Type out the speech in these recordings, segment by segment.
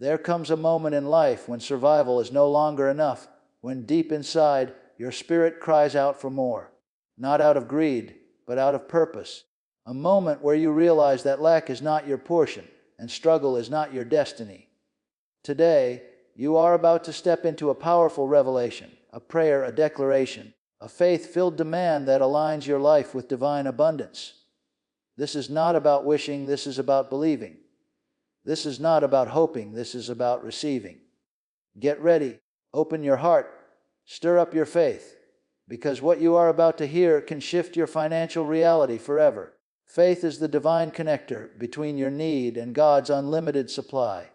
There comes a moment in life when survival is no longer enough, when deep inside your spirit cries out for more. Not out of greed, but out of purpose. A moment where you realize that lack is not your portion and struggle is not your destiny. Today, you are about to step into a powerful revelation, a prayer, a declaration, a faith-filled demand that aligns your life with divine abundance. This is not about wishing, this is about believing. This is not about hoping, this is about receiving. Get ready, open your heart, stir up your faith, because what you are about to hear can shift your financial reality forever. Faith is the divine connector between your need and God's unlimited supply.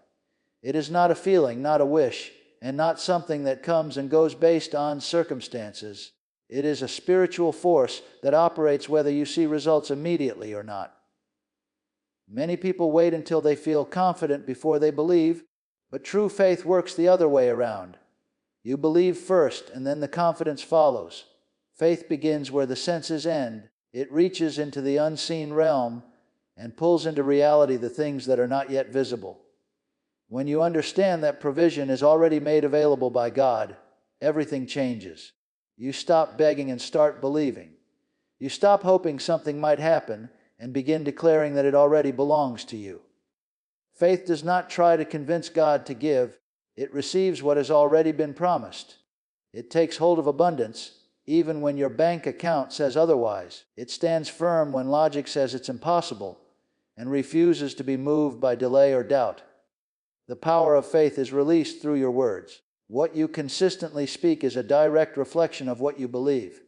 It is not a feeling, not a wish, and not something that comes and goes based on circumstances. It is a spiritual force that operates whether you see results immediately or not. Many people wait until they feel confident before they believe, but true faith works the other way around. You believe first, and then the confidence follows. Faith begins where the senses end. It reaches into the unseen realm and pulls into reality the things that are not yet visible. When you understand that provision is already made available by God, everything changes. You stop begging and start believing. You stop hoping something might happen and begin declaring that it already belongs to you. Faith does not try to convince God to give. It receives what has already been promised. It takes hold of abundance, even when your bank account says otherwise. It stands firm when logic says it's impossible, and refuses to be moved by delay or doubt. The power of faith is released through your words. What you consistently speak is a direct reflection of what you believe.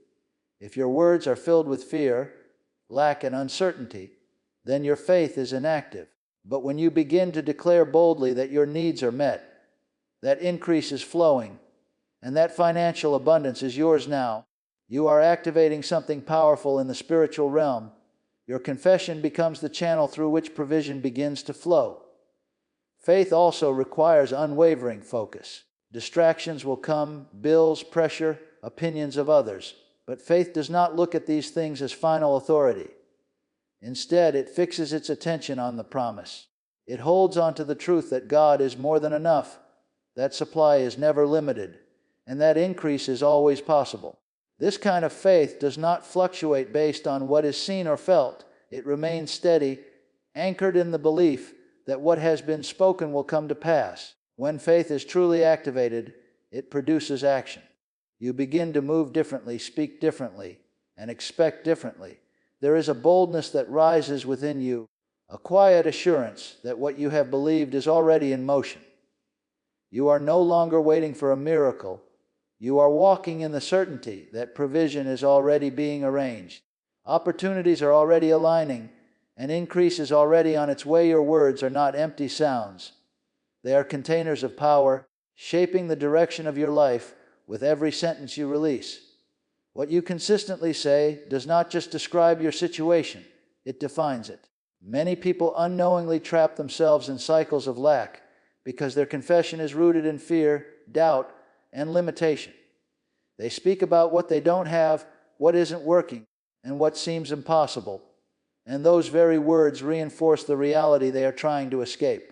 If your words are filled with fear, lack, and uncertainty, then your faith is inactive. But when you begin to declare boldly that your needs are met, that increase is flowing, and that financial abundance is yours now, you are activating something powerful in the spiritual realm. Your confession becomes the channel through which provision begins to flow. Faith also requires unwavering focus. Distractions will come, bills, pressure, opinions of others. But faith does not look at these things as final authority. Instead, it fixes its attention on the promise. It holds on to the truth that God is more than enough, that supply is never limited, and that increase is always possible. This kind of faith does not fluctuate based on what is seen or felt. It remains steady, anchored in the belief that what has been spoken will come to pass. When faith is truly activated, it produces action. You begin to move differently, speak differently, and expect differently. There is a boldness that rises within you, a quiet assurance that what you have believed is already in motion. You are no longer waiting for a miracle. You are walking in the certainty that provision is already being arranged. Opportunities are already aligning, and increase is already on its way. Your words are not empty sounds. They are containers of power, shaping the direction of your life with every sentence you release. What you consistently say does not just describe your situation, it defines it. Many people unknowingly trap themselves in cycles of lack because their confession is rooted in fear, doubt, and limitation. They speak about what they don't have, what isn't working, and what seems impossible. And those very words reinforce the reality they are trying to escape.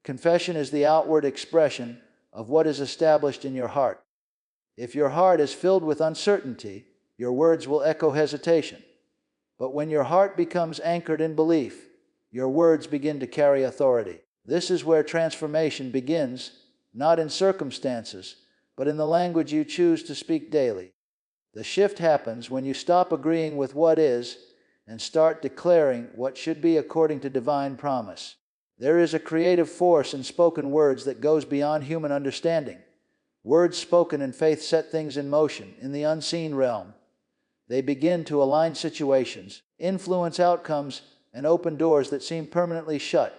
Confession is the outward expression of what is established in your heart. If your heart is filled with uncertainty, your words will echo hesitation. But when your heart becomes anchored in belief, your words begin to carry authority. This is where transformation begins, not in circumstances, but in the language you choose to speak daily. The shift happens when you stop agreeing with what is and start declaring what should be according to divine promise. There is a creative force in spoken words that goes beyond human understanding. Words spoken in faith set things in motion in the unseen realm. They begin to align situations, influence outcomes, and open doors that seem permanently shut.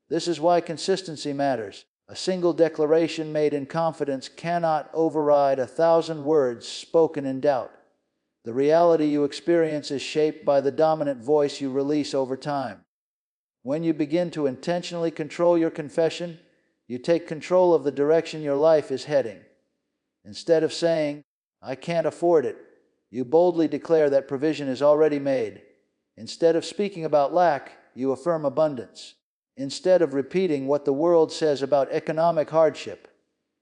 This is why consistency matters. A single declaration made in confidence cannot override 1,000 words spoken in doubt. The reality you experience is shaped by the dominant voice you release over time. When you begin to intentionally control your confession, you take control of the direction your life is heading. Instead of saying, "I can't afford it," you boldly declare that provision is already made. Instead of speaking about lack, you affirm abundance. Instead of repeating what the world says about economic hardship,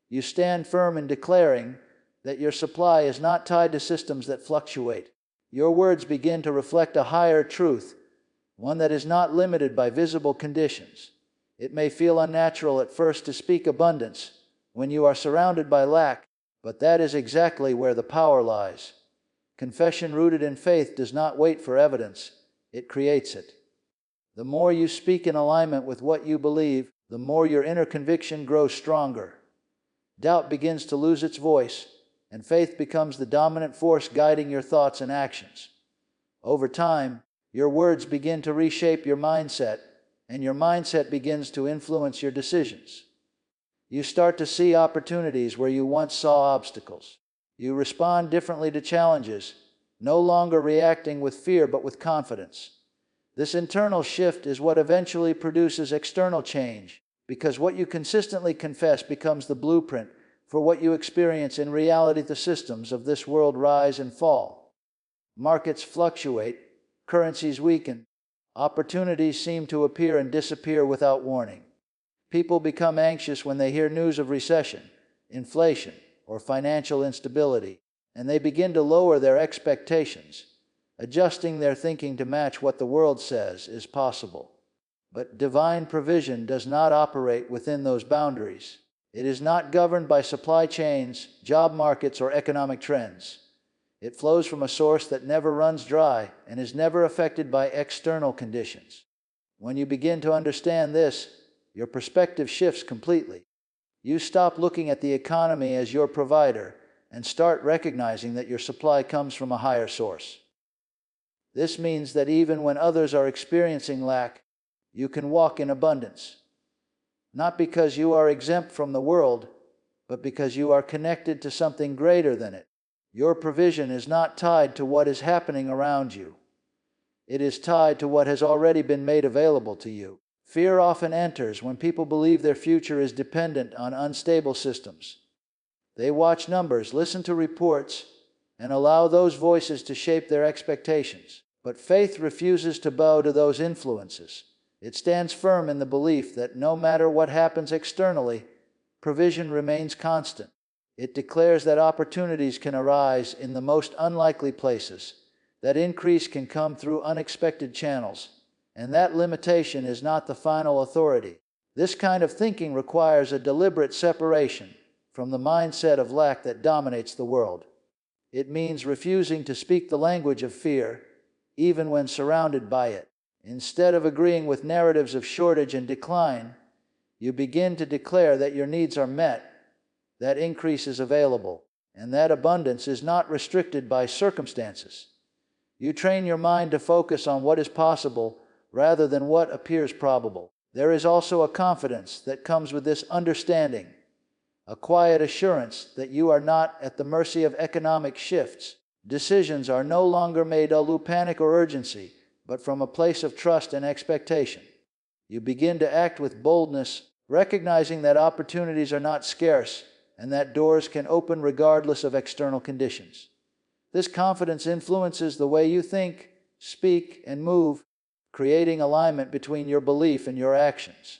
you stand firm in declaring that your supply is not tied to systems that fluctuate. Your words begin to reflect a higher truth, one that is not limited by visible conditions. It may feel unnatural at first to speak abundance when you are surrounded by lack, but that is exactly where the power lies. Confession rooted in faith does not wait for evidence, it creates it. The more you speak in alignment with what you believe, the more your inner conviction grows stronger. Doubt begins to lose its voice, and faith becomes the dominant force guiding your thoughts and actions. Over time, your words begin to reshape your mindset, and your mindset begins to influence your decisions. You start to see opportunities where you once saw obstacles. You respond differently to challenges, no longer reacting with fear but with confidence. This internal shift is what eventually produces external change, because what you consistently confess becomes the blueprint for what you experience in reality. The systems of this world rise and fall. Markets fluctuate, currencies weaken, opportunities seem to appear and disappear without warning. People become anxious when they hear news of recession, inflation, or financial instability, and they begin to lower their expectations, adjusting their thinking to match what the world says is possible. But divine provision does not operate within those boundaries. It is not governed by supply chains, job markets, or economic trends. It flows from a source that never runs dry and is never affected by external conditions. When you begin to understand this, your perspective shifts completely. You stop looking at the economy as your provider and start recognizing that your supply comes from a higher source. This means that even when others are experiencing lack, you can walk in abundance. Not because you are exempt from the world, but because you are connected to something greater than it. Your provision is not tied to what is happening around you. It is tied to what has already been made available to you. Fear often enters when people believe their future is dependent on unstable systems. They watch numbers, listen to reports, and allow those voices to shape their expectations. But faith refuses to bow to those influences. It stands firm in the belief that no matter what happens externally, provision remains constant. It declares that opportunities can arise in the most unlikely places, that increase can come through unexpected channels, and that limitation is not the final authority. This kind of thinking requires a deliberate separation from the mindset of lack that dominates the world. It means refusing to speak the language of fear, even when surrounded by it. Instead of agreeing with narratives of shortage and decline, you begin to declare that your needs are met, that increase is available, and that abundance is not restricted by circumstances. You train your mind to focus on what is possible rather than what appears probable. There is also a confidence that comes with this understanding, a quiet assurance that you are not at the mercy of economic shifts. Decisions are no longer made out of panic or urgency, but from a place of trust and expectation. You begin to act with boldness, recognizing that opportunities are not scarce and that doors can open regardless of external conditions. This confidence influences the way you think, speak, and move, creating alignment between your belief and your actions.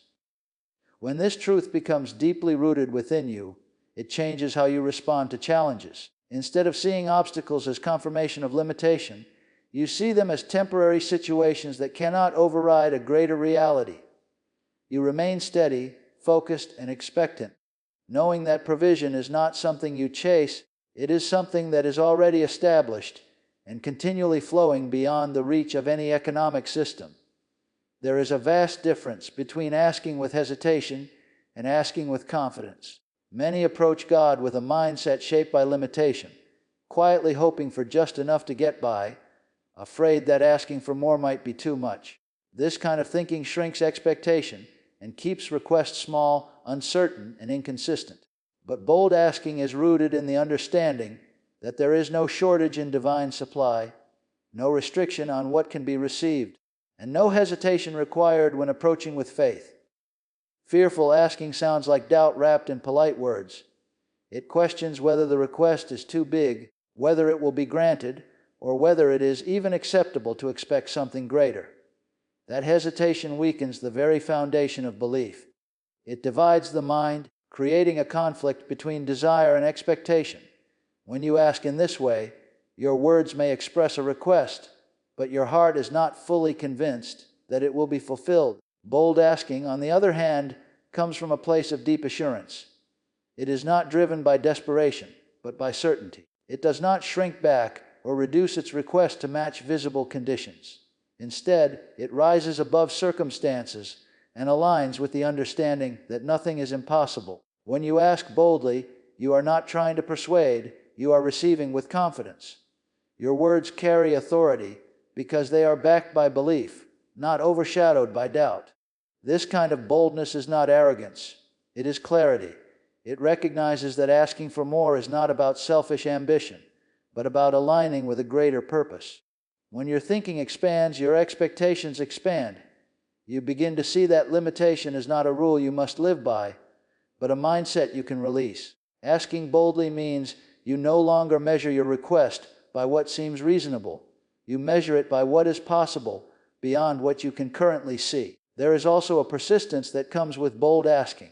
When this truth becomes deeply rooted within you, it changes how you respond to challenges. Instead of seeing obstacles as confirmation of limitation, you see them as temporary situations that cannot override a greater reality. You remain steady, focused, and expectant, knowing that provision is not something you chase, it is something that is already established and continually flowing beyond the reach of any economic system. There is a vast difference between asking with hesitation and asking with confidence. Many approach God with a mindset shaped by limitation, quietly hoping for just enough to get by, afraid that asking for more might be too much. This kind of thinking shrinks expectation and keeps requests small, uncertain, and inconsistent. But bold asking is rooted in the understanding that there is no shortage in divine supply, no restriction on what can be received, and no hesitation required when approaching with faith. Fearful asking sounds like doubt wrapped in polite words. It questions whether the request is too big, whether it will be granted, or whether it is even acceptable to expect something greater. That hesitation weakens the very foundation of belief. It divides the mind, creating a conflict between desire and expectation. When you ask in this way, your words may express a request, but your heart is not fully convinced that it will be fulfilled. Bold asking, on the other hand, comes from a place of deep assurance. It is not driven by desperation, but by certainty. It does not shrink back or reduce its request to match visible conditions. Instead, it rises above circumstances and aligns with the understanding that nothing is impossible. When you ask boldly, you are not trying to persuade, you are receiving with confidence. Your words carry authority because they are backed by belief, not overshadowed by doubt. This kind of boldness is not arrogance, it is clarity. It recognizes that asking for more is not about selfish ambition, but about aligning with a greater purpose. When your thinking expands, your expectations expand. You begin to see that limitation is not a rule you must live by, but a mindset you can release. Asking boldly means you no longer measure your request by what seems reasonable. You measure it by what is possible beyond what you can currently see. There is also a persistence that comes with bold asking.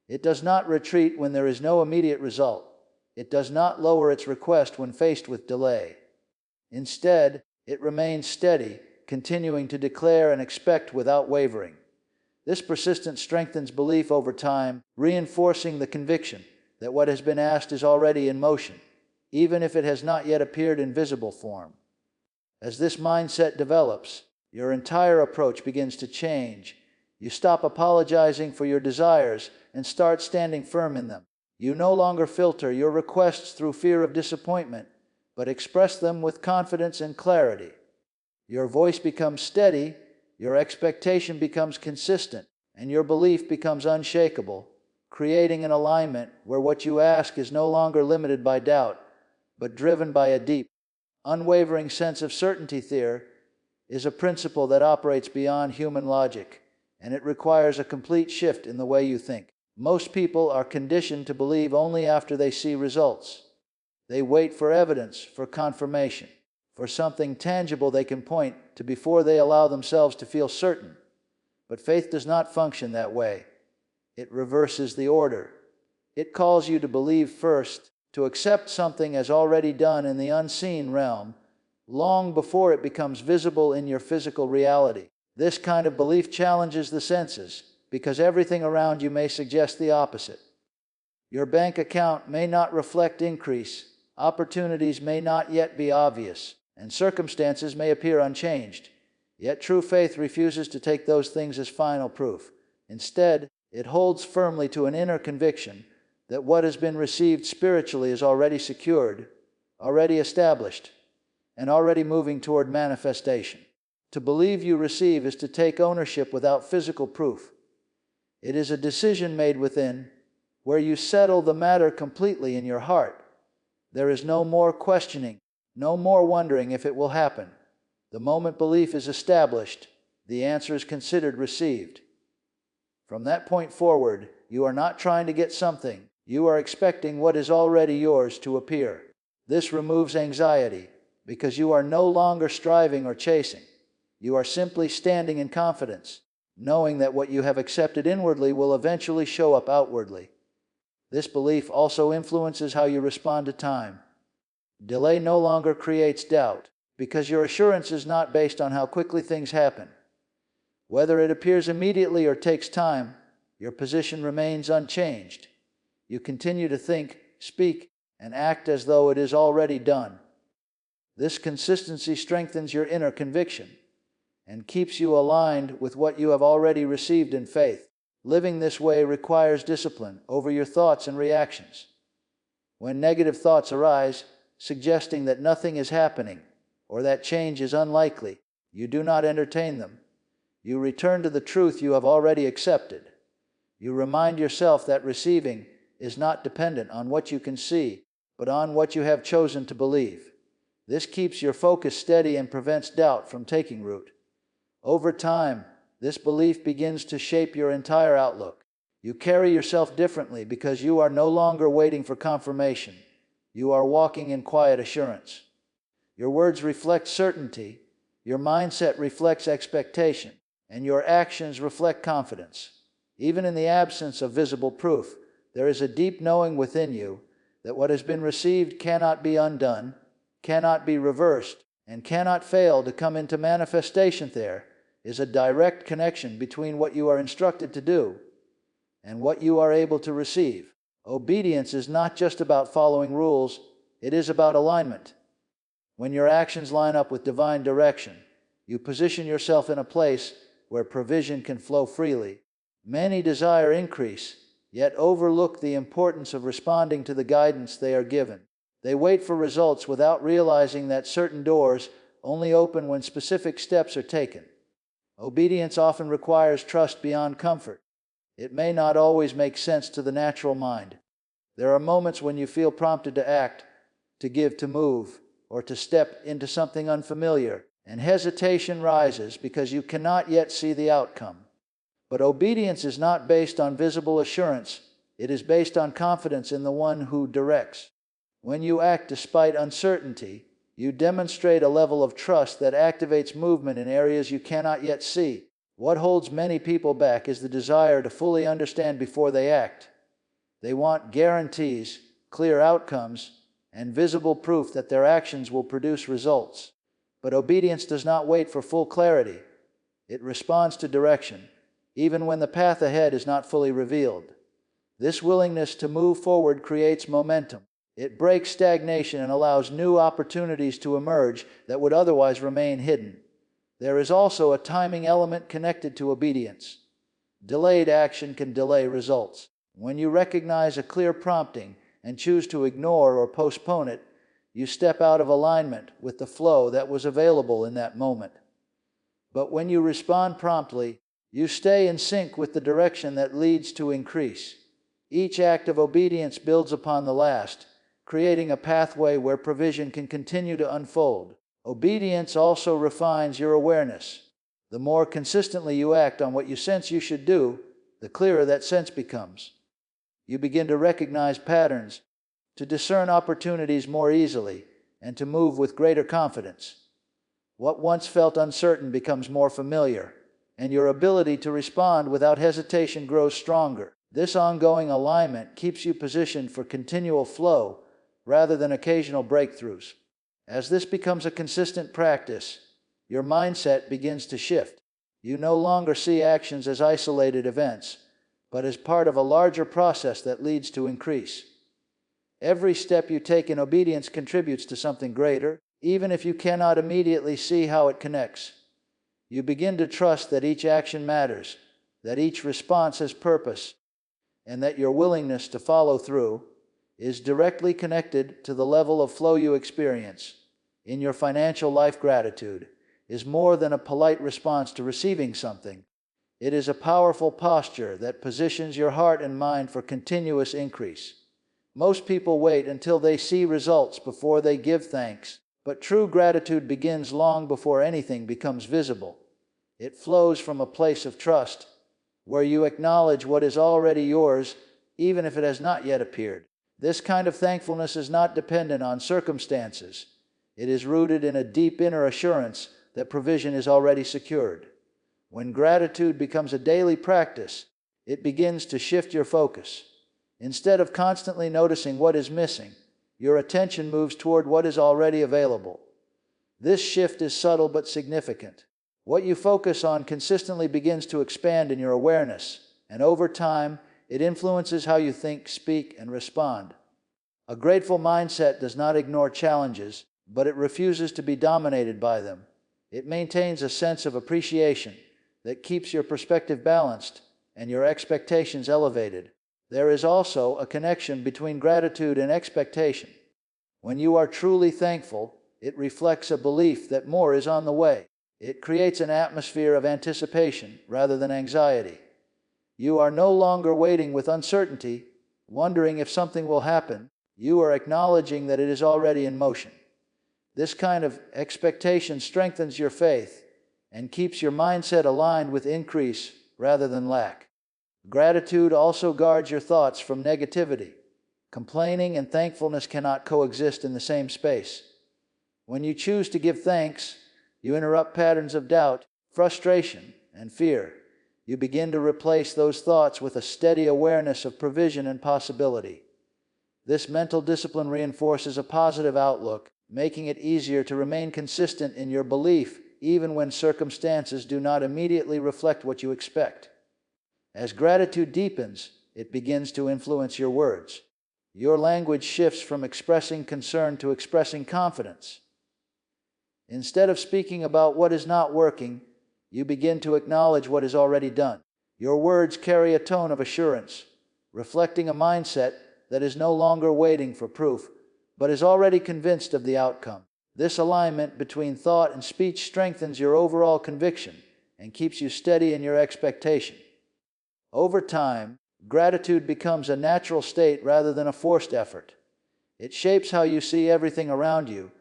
It does not retreat when there is no immediate result. It does not lower its request when faced with delay. Instead, it remains steady, continuing to declare and expect without wavering. This persistence strengthens belief over time, reinforcing the conviction that what has been asked is already in motion, even if it has not yet appeared in visible form. As this mindset develops, your entire approach begins to change. You stop apologizing for your desires and start standing firm in them. You no longer filter your requests through fear of disappointment, but express them with confidence and clarity. Your voice becomes steady, your expectation becomes consistent, and your belief becomes unshakable, creating an alignment where what you ask is no longer limited by doubt, but driven by a deep, unwavering sense of certainty. There is a principle that operates beyond human logic, and it requires a complete shift in the way you think. Most people are conditioned to believe only after they see results. They wait for evidence, for confirmation, for something tangible they can point to before they allow themselves to feel certain. But faith does not function that way. It reverses the order. It calls you to believe first, to accept something as already done in the unseen realm, long before it becomes visible in your physical reality. This kind of belief challenges the senses, because everything around you may suggest the opposite. Your bank account may not reflect increase, opportunities may not yet be obvious, and circumstances may appear unchanged. Yet true faith refuses to take those things as final proof. Instead, it holds firmly to an inner conviction that what has been received spiritually is already secured, already established, and already moving toward manifestation. To believe you receive is to take ownership without physical proof. It is a decision made within, where you settle the matter completely in your heart. There is no more questioning, no more wondering if it will happen. The moment belief is established, the answer is considered received. From that point forward, you are not trying to get something, you are expecting what is already yours to appear. This removes anxiety, because you are no longer striving or chasing. You are simply standing in confidence, knowing that what you have accepted inwardly will eventually show up outwardly. This belief also influences how you respond to time. Delay no longer creates doubt, because your assurance is not based on how quickly things happen. Whether it appears immediately or takes time, your position remains unchanged. You continue to think, speak, and act as though it is already done. This consistency strengthens your inner conviction and keeps you aligned with what you have already received in faith. Living this way requires discipline over your thoughts and reactions. When negative thoughts arise, suggesting that nothing is happening or that change is unlikely, you do not entertain them. You return to the truth you have already accepted. You remind yourself that receiving is not dependent on what you can see, but on what you have chosen to believe. This keeps your focus steady and prevents doubt from taking root. Over time, this belief begins to shape your entire outlook. You carry yourself differently because you are no longer waiting for confirmation. You are walking in quiet assurance. Your words reflect certainty. Your mindset reflects expectation, and your actions reflect confidence. Even in the absence of visible proof, there is a deep knowing within you that what has been received cannot be undone, cannot be reversed, and cannot fail to come into manifestation. There is a direct connection between what you are instructed to do and what you are able to receive. Obedience is not just about following rules, it is about alignment. When your actions line up with divine direction, you position yourself in a place where provision can flow freely. Many desire increase, yet overlook the importance of responding to the guidance they are given. They wait for results without realizing that certain doors only open when specific steps are taken. Obedience often requires trust beyond comfort. It may not always make sense to the natural mind. There are moments when you feel prompted to act, to give, to move, or to step into something unfamiliar, and hesitation rises because you cannot yet see the outcome. But obedience is not based on visible assurance. It is based on confidence in the one who directs. When you act despite uncertainty, you demonstrate a level of trust that activates movement in areas you cannot yet see. What holds many people back is the desire to fully understand before they act. They want guarantees, clear outcomes, and visible proof that their actions will produce results. But obedience does not wait for full clarity. It responds to direction, even when the path ahead is not fully revealed. This willingness to move forward creates momentum. It breaks stagnation and allows new opportunities to emerge that would otherwise remain hidden. There is also a timing element connected to obedience. Delayed action can delay results. When you recognize a clear prompting and choose to ignore or postpone it, you step out of alignment with the flow that was available in that moment. But when you respond promptly, you stay in sync with the direction that leads to increase. Each act of obedience builds upon the last, creating a pathway where provision can continue to unfold. Obedience also refines your awareness. The more consistently you act on what you sense you should do, the clearer that sense becomes. You begin to recognize patterns, to discern opportunities more easily, and to move with greater confidence. What once felt uncertain becomes more familiar, and your ability to respond without hesitation grows stronger. This ongoing alignment keeps you positioned for continual flow rather than occasional breakthroughs. As this becomes a consistent practice, your mindset begins to shift. You no longer see actions as isolated events, but as part of a larger process that leads to increase. Every step you take in obedience contributes to something greater, even if you cannot immediately see how it connects. You begin to trust that each action matters, that each response has purpose, and that your willingness to follow through is directly connected to the level of flow you experience. In your financial life, gratitude is more than a polite response to receiving something. It is a powerful posture that positions your heart and mind for continuous increase. Most people wait until they see results before they give thanks, but true gratitude begins long before anything becomes visible. It flows from a place of trust, where you acknowledge what is already yours, even if it has not yet appeared. This kind of thankfulness is not dependent on circumstances. It is rooted in a deep inner assurance that provision is already secured. When gratitude becomes a daily practice, it begins to shift your focus. Instead of constantly noticing what is missing, your attention moves toward what is already available. This shift is subtle but significant. What you focus on consistently begins to expand in your awareness, and over time, it influences how you think, speak, and respond. A grateful mindset does not ignore challenges, but it refuses to be dominated by them. It maintains a sense of appreciation that keeps your perspective balanced and your expectations elevated. There is also a connection between gratitude and expectation. When you are truly thankful, it reflects a belief that more is on the way. It creates an atmosphere of anticipation rather than anxiety. You are no longer waiting with uncertainty, wondering if something will happen. You are acknowledging that it is already in motion. This kind of expectation strengthens your faith and keeps your mindset aligned with increase rather than lack. Gratitude also guards your thoughts from negativity. Complaining and thankfulness cannot coexist in the same space. When you choose to give thanks, You interrupt patterns of doubt, frustration, and fear. You begin to replace those thoughts with a steady awareness of provision and possibility. This mental discipline reinforces a positive outlook, making it easier to remain consistent in your belief, even when circumstances do not immediately reflect what you expect. As gratitude deepens, it begins to influence your words. Your language shifts from expressing concern to expressing confidence. Instead of speaking about what is not working, you begin to acknowledge what is already done. Your words carry a tone of assurance, reflecting a mindset that is no longer waiting for proof, but is already convinced of the outcome. This alignment between thought and speech strengthens your overall conviction and keeps you steady in your expectation. Over time, gratitude becomes a natural state rather than a forced effort. It shapes how you see everything around you,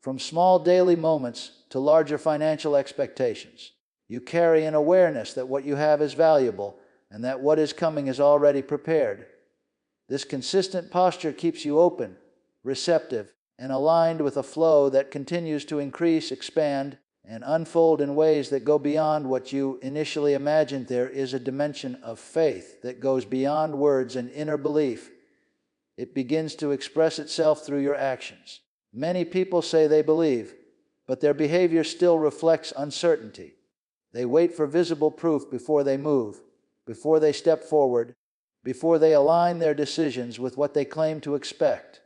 from small daily moments to larger financial expectations. You carry an awareness that what you have is valuable and that what is coming is already prepared. This consistent posture keeps you open, receptive, and aligned with a flow that continues to increase, expand, and unfold in ways that go beyond what you initially imagined. There is a dimension of faith that goes beyond words and inner belief. It begins to express itself through your actions. Many people say they believe, but their behavior still reflects uncertainty. They wait for visible proof before they move, before they step forward, before they align their decisions with what they claim to expect.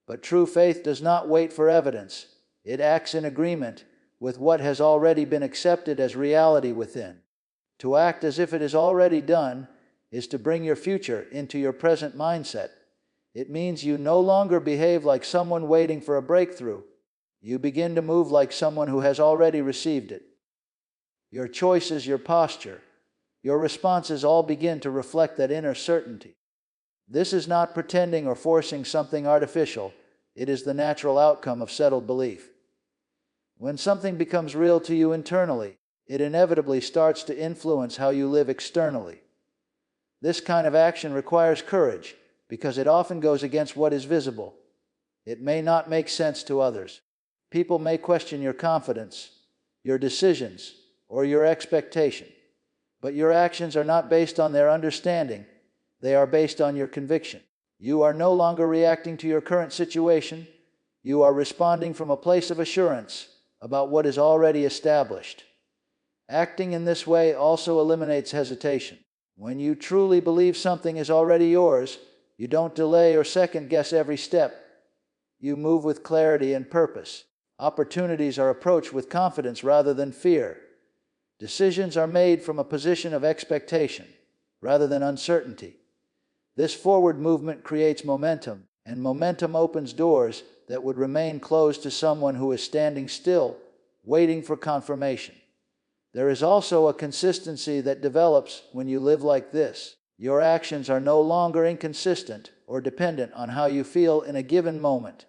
But true faith does not wait for evidence. It acts in agreement with what has already been accepted as reality within. To act as if it is already done is to bring your future into your present mindset. It means you no longer behave like someone waiting for a breakthrough. You begin to move like someone who has already received it. Your choices, your posture, your responses all begin to reflect that inner certainty. This is not pretending or forcing something artificial. It is the natural outcome of settled belief. When something becomes real to you internally, it inevitably starts to influence how you live externally. This kind of action requires courage because it often goes against what is visible. It may not make sense to others. People may question your confidence, your decisions, or your expectation. But your actions are not based on their understanding. They are based on your conviction. You are no longer reacting to your current situation. You are responding from a place of assurance about what is already established. Acting in this way also eliminates hesitation. When you truly believe something is already yours, you don't delay or second-guess every step. You move with clarity and purpose. Opportunities are approached with confidence rather than fear. Decisions are made from a position of expectation rather than uncertainty. This forward movement creates momentum, and momentum opens doors that would remain closed to someone who is standing still, waiting for confirmation. There is also a consistency that develops when you live like this. Your actions are no longer inconsistent or dependent on how you feel in a given moment.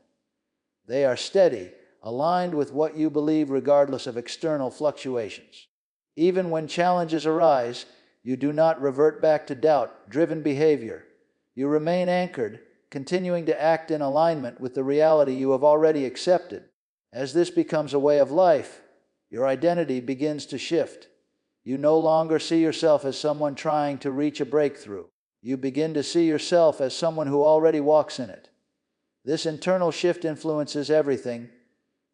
They are steady, aligned with what you believe regardless of external fluctuations. Even when challenges arise, you do not revert back to doubt-driven behavior. You remain anchored, continuing to act in alignment with the reality you have already accepted. As this becomes a way of life, your identity begins to shift. You no longer see yourself as someone trying to reach a breakthrough. You begin to see yourself as someone who already walks in it. This internal shift influences everything,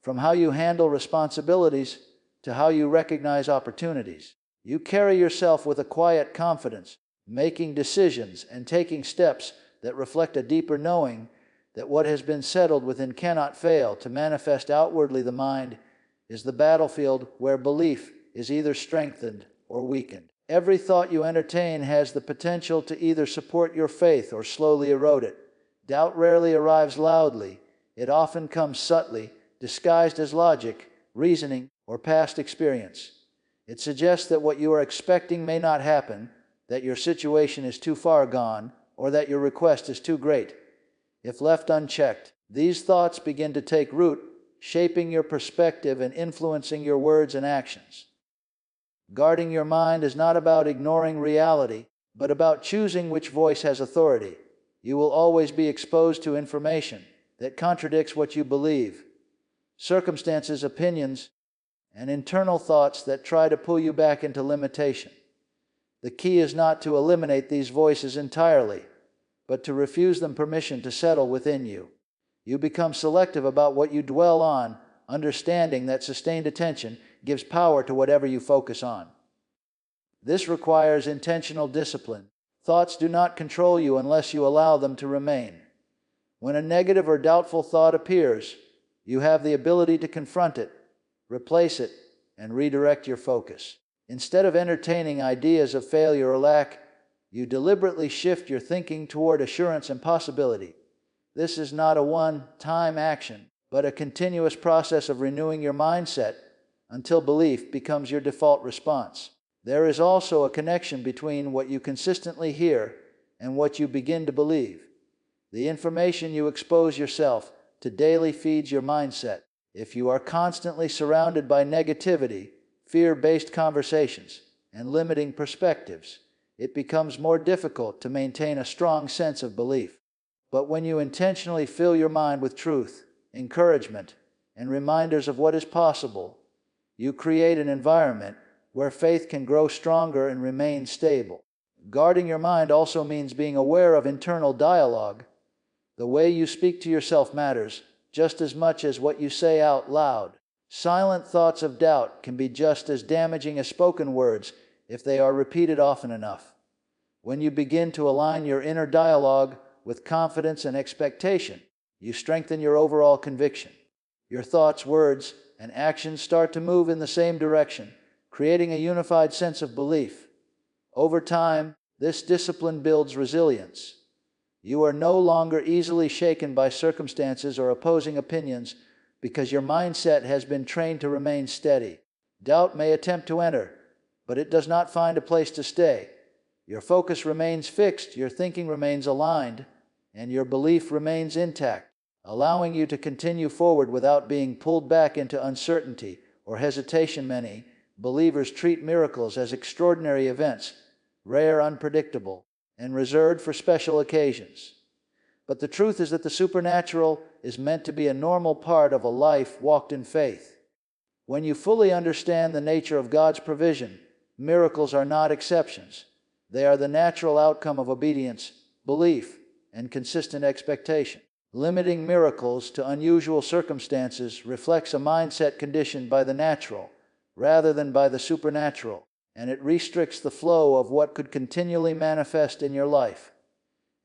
from how you handle responsibilities to how you recognize opportunities. You carry yourself with a quiet confidence, making decisions and taking steps that reflect a deeper knowing that what has been settled within cannot fail to manifest outwardly. The mind is the battlefield where belief is either strengthened or weakened. Every thought you entertain has the potential to either support your faith or slowly erode it. Doubt rarely arrives loudly. It often comes subtly, disguised as logic, reasoning, or past experience. It suggests that what you are expecting may not happen, that your situation is too far gone, or that your request is too great. If left unchecked, these thoughts begin to take root, shaping your perspective and influencing your words and actions. Guarding your mind is not about ignoring reality, but about choosing which voice has authority. You will always be exposed to information that contradicts what you believe. Circumstances, opinions, and internal thoughts that try to pull you back into limitation. The key is not to eliminate these voices entirely, but to refuse them permission to settle within you. You become selective about what you dwell on, understanding that sustained attention gives power to whatever you focus on. This requires intentional discipline. Thoughts do not control you unless you allow them to remain. When a negative or doubtful thought appears, you have the ability to confront it, replace it, and redirect your focus. Instead of entertaining ideas of failure or lack, you deliberately shift your thinking toward assurance and possibility. This is not a one-time action, but a continuous process of renewing your mindset until belief becomes your default response. There is also a connection between what you consistently hear and what you begin to believe. The information you expose yourself to daily feeds your mindset. If you are constantly surrounded by negativity, fear-based conversations, and limiting perspectives, it becomes more difficult to maintain a strong sense of belief. But when you intentionally fill your mind with truth, encouragement, and reminders of what is possible, you create an environment where faith can grow stronger and remain stable. Guarding your mind also means being aware of internal dialogue. The way you speak to yourself matters just as much as what you say out loud. Silent thoughts of doubt can be just as damaging as spoken words if they are repeated often enough. When you begin to align your inner dialogue with confidence and expectation, you strengthen your overall conviction. Your thoughts, words, and actions start to move in the same direction, creating a unified sense of belief. Over time, this discipline builds resilience. You are no longer easily shaken by circumstances or opposing opinions because your mindset has been trained to remain steady. Doubt may attempt to enter, but it does not find a place to stay. Your focus remains fixed, your thinking remains aligned, and your belief remains intact, allowing you to continue forward without being pulled back into uncertainty or hesitation. Many believers treat miracles as extraordinary events, rare, unpredictable, and reserved for special occasions. But the truth is that the supernatural is meant to be a normal part of a life walked in faith. When you fully understand the nature of God's provision, miracles are not exceptions. They are the natural outcome of obedience, belief, and consistent expectation. Limiting miracles to unusual circumstances reflects a mindset conditioned by the natural rather than by the supernatural, and it restricts the flow of what could continually manifest in your life.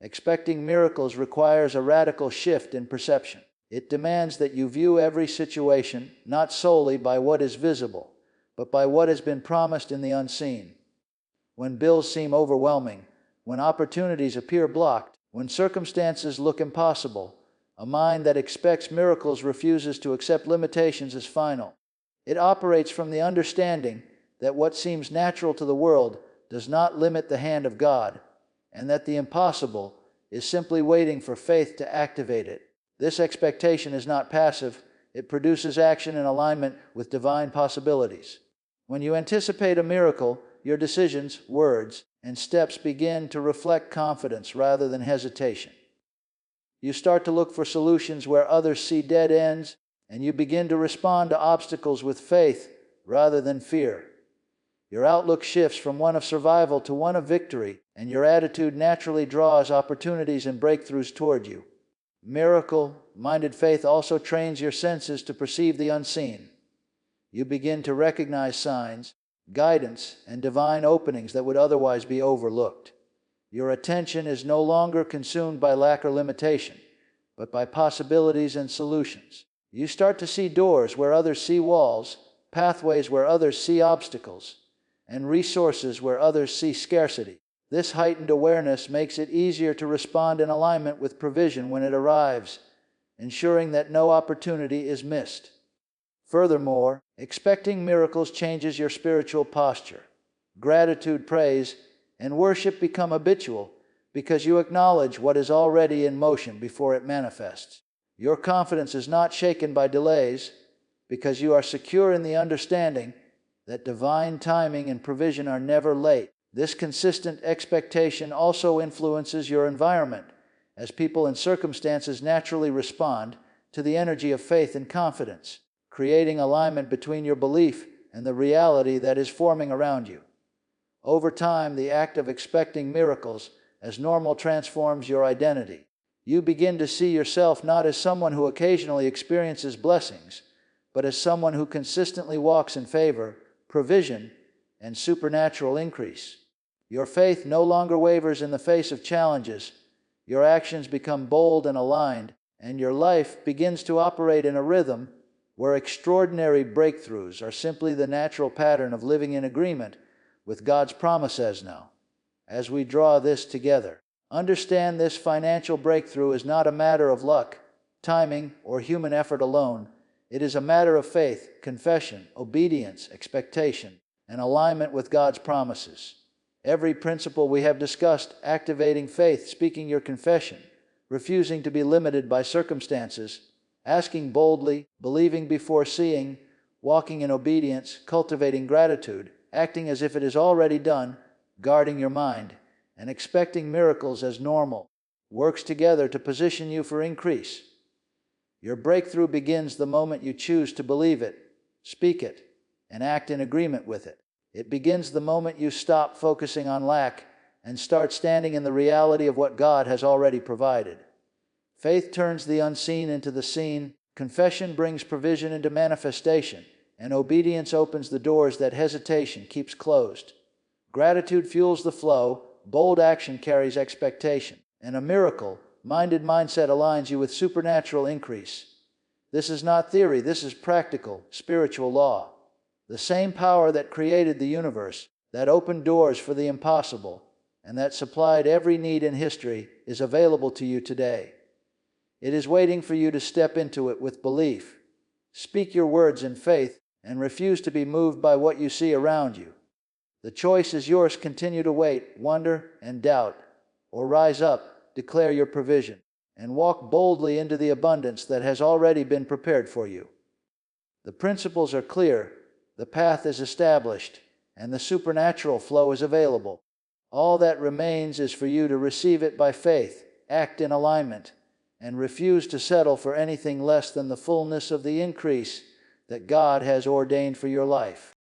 Expecting miracles requires a radical shift in perception. It demands that you view every situation not solely by what is visible, but by what has been promised in the unseen. When bills seem overwhelming, when opportunities appear blocked, when circumstances look impossible, a mind that expects miracles refuses to accept limitations as final. It operates from the understanding that what seems natural to the world does not limit the hand of God, and that the impossible is simply waiting for faith to activate it. This expectation is not passive, it produces action in alignment with divine possibilities. When you anticipate a miracle, your decisions, words, and steps begin to reflect confidence rather than hesitation. You start to look for solutions where others see dead ends, and you begin to respond to obstacles with faith rather than fear. Your outlook shifts from one of survival to one of victory, and your attitude naturally draws opportunities and breakthroughs toward you. Miracle-minded faith also trains your senses to perceive the unseen. You begin to recognize signs, guidance, and divine openings that would otherwise be overlooked. Your attention is no longer consumed by lack or limitation, but by possibilities and solutions. You start to see doors where others see walls, pathways where others see obstacles, and resources where others see scarcity. This heightened awareness makes it easier to respond in alignment with provision when it arrives, ensuring that no opportunity is missed. Furthermore, expecting miracles changes your spiritual posture. Gratitude, praise, and worship become habitual because you acknowledge what is already in motion before it manifests. Your confidence is not shaken by delays because you are secure in the understanding that divine timing and provision are never late. This consistent expectation also influences your environment, as people and circumstances naturally respond to the energy of faith and confidence, creating alignment between your belief and the reality that is forming around you. Over time, the act of expecting miracles as normal transforms your identity. You begin to see yourself not as someone who occasionally experiences blessings, but as someone who consistently walks in favor, provision, and supernatural increase. Your faith no longer wavers in the face of challenges. Your actions become bold and aligned, and your life begins to operate in a rhythm where extraordinary breakthroughs are simply the natural pattern of living in agreement with God's promises now. As we draw this together, understand this financial breakthrough is not a matter of luck, timing, or human effort alone. It is a matter of faith, confession, obedience, expectation, and alignment with God's promises. Every principle we have discussed, activating faith, speaking your confession, refusing to be limited by circumstances, asking boldly, believing before seeing, walking in obedience, cultivating gratitude, acting as if it is already done, guarding your mind, and expecting miracles as normal, works together to position you for increase. Your breakthrough begins the moment you choose to believe it, speak it, and act in agreement with it. It begins the moment you stop focusing on lack and start standing in the reality of what God has already provided. Faith turns the unseen into the seen, confession brings provision into manifestation, and obedience opens the doors that hesitation keeps closed. Gratitude fuels the flow, bold action carries expectation, and a miracle-minded mindset aligns you with supernatural increase. This is not theory, this is practical, spiritual law. The same power that created the universe, that opened doors for the impossible, and that supplied every need in history is available to you today. It is waiting for you to step into it with belief. Speak your words in faith and refuse to be moved by what you see around you. The choice is yours. Continue to wait, wonder, and doubt, or rise up, declare your provision, and walk boldly into the abundance that has already been prepared for you. The principles are clear, the path is established, and the supernatural flow is available. All that remains is for you to receive it by faith, act in alignment, and refuse to settle for anything less than the fullness of the increase that God has ordained for your life.